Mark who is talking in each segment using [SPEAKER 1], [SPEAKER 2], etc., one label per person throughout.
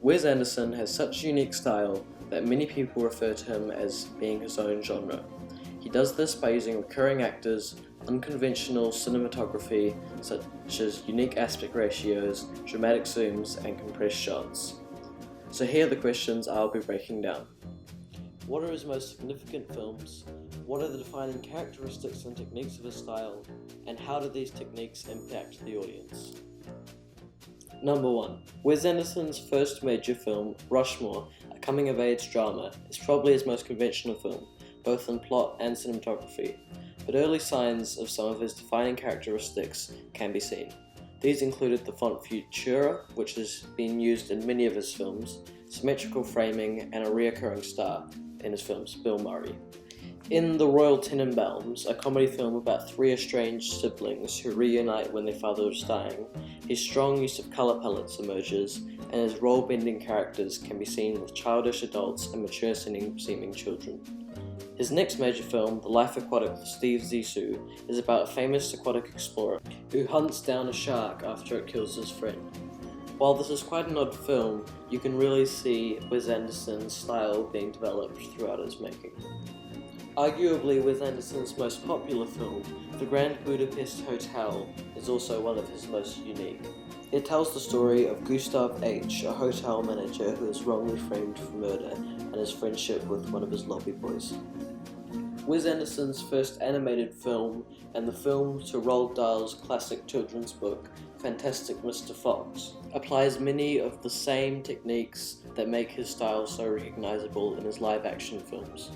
[SPEAKER 1] Wes Anderson has such a unique style that many people refer to him as being his own genre. He does this by using recurring actors, unconventional cinematography such as unique aspect ratios, dramatic zooms, and compressed shots. So here are the questions I'll be breaking down. What are his most significant films? What are the defining characteristics and techniques of his style? And how do these techniques impact the audience? Number 1. Wes Anderson's first major film, Rushmore, a coming-of-age drama, is probably his most conventional film, both in plot and cinematography, but early signs of some of his defining characteristics can be seen. These included the font Futura, which has been used in many of his films, symmetrical framing, and a recurring star in his films, Bill Murray. In The Royal Tenenbaums, a comedy film about three estranged siblings who reunite when their father is dying, his strong use of colour palettes emerges, and his role-bending characters can be seen with childish adults and mature-seeming children. His next major film, The Life Aquatic with Steve Zissou, is about a famous aquatic explorer who hunts down a shark after it kills his friend. While this is quite an odd film, you can really see Wes Anderson's style being developed throughout his making. Arguably Wes Anderson's most popular film, The Grand Budapest Hotel, is also one of his most unique. It tells the story of Gustav H., a hotel manager who is wrongly framed for murder, and his friendship with one of his lobby boys. Wes Anderson's first animated film, and the film to Roald Dahl's classic children's book, Fantastic Mr. Fox, applies many of the same techniques that make his style so recognizable in his live-action films.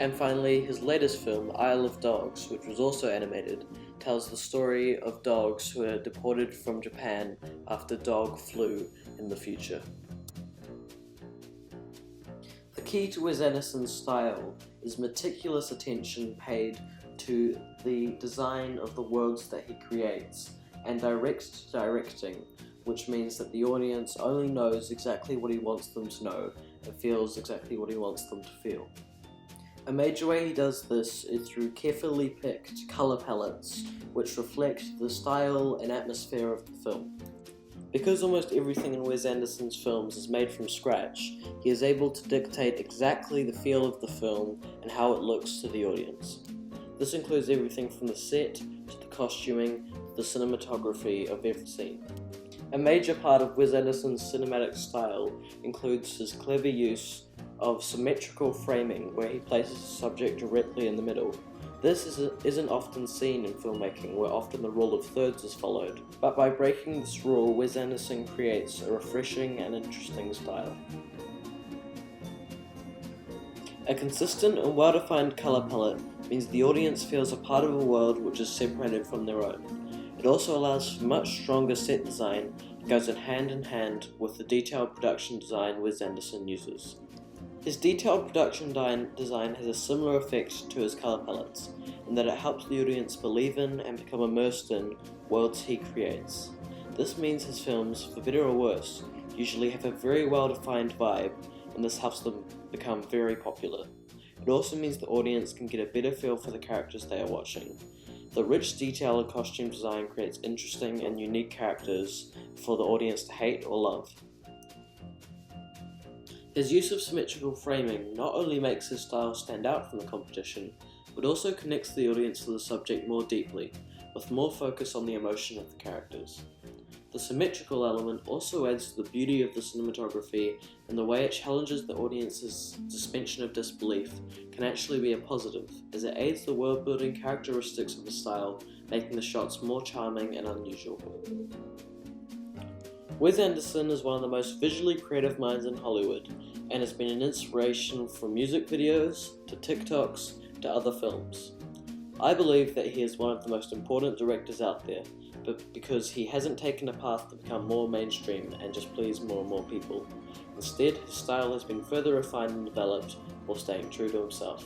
[SPEAKER 1] And finally, his latest film, Isle of Dogs, which was also animated, tells the story of dogs who are deported from Japan after dog flu in the future. The key to Wes Anderson's style is meticulous attention paid to the design of the worlds that he creates, and direct directing, which means that the audience only knows exactly what he wants them to know and feels exactly what he wants them to feel. A major way he does this is through carefully picked colour palettes which reflect the style and atmosphere of the film. Because almost everything in Wes Anderson's films is made from scratch, he is able to dictate exactly the feel of the film and how it looks to the audience. This includes everything from the set to the costuming to the cinematography of every scene. A major part of Wes Anderson's cinematic style includes his clever use of symmetrical framing, where he places the subject directly in the middle. This isn't often seen in filmmaking, where often the rule of thirds is followed, but by breaking this rule, Wes Anderson creates a refreshing and interesting style. A consistent and well-defined colour palette means the audience feels a part of a world which is separated from their own. It also allows for much stronger set design that goes hand in hand with the detailed production design Wes Anderson uses. His detailed production design has a similar effect to his colour palettes, in that it helps the audience believe in and become immersed in worlds he creates. This means his films, for better or worse, usually have a very well-defined vibe, and this helps them become very popular. It also means the audience can get a better feel for the characters they are watching. The rich detail and costume design creates interesting and unique characters for the audience to hate or love. His use of symmetrical framing not only makes his style stand out from the competition, but also connects the audience to the subject more deeply, with more focus on the emotion of the characters. The symmetrical element also adds to the beauty of the cinematography, and the way it challenges the audience's suspension of disbelief can actually be a positive, as it aids the world-building characteristics of the style, making the shots more charming and unusual. Wes Anderson is one of the most visually creative minds in Hollywood, and has been an inspiration from music videos, to TikToks, to other films. I believe that he is one of the most important directors out there, but because he hasn't taken a path to become more mainstream and just please more and more people. Instead, his style has been further refined and developed while staying true to himself.